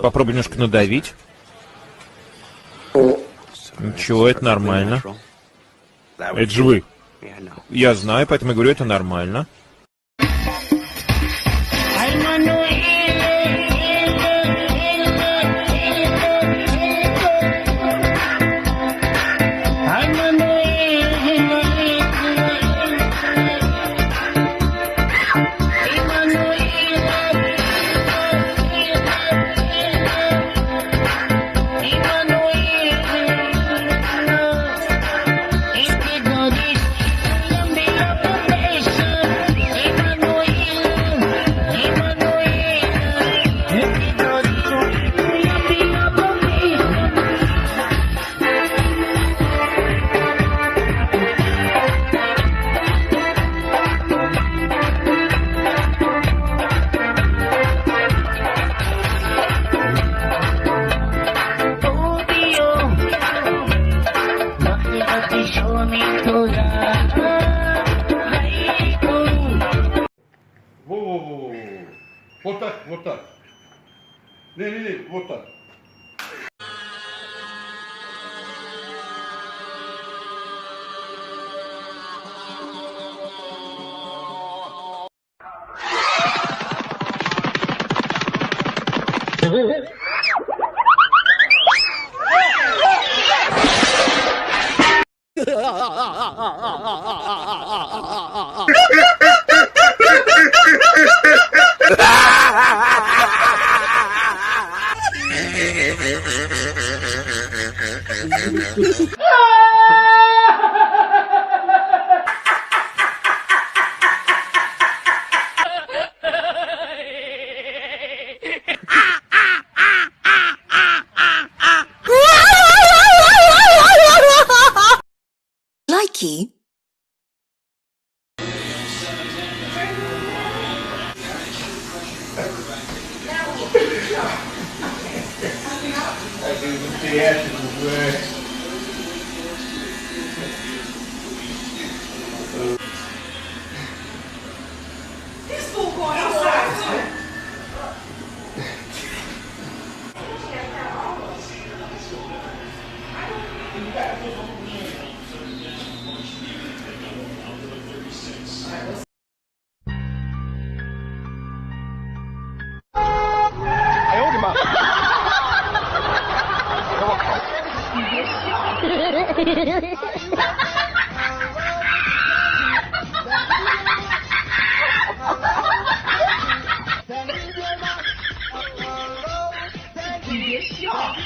Попробуй немножко надавить. Ничего, это нормально. Это же вы. Я знаю, поэтому я говорю, это нормально. Во-во-во-во. Вот так, вот так. Не, вот так. Likey. This fool going outside too. Yes, y'all.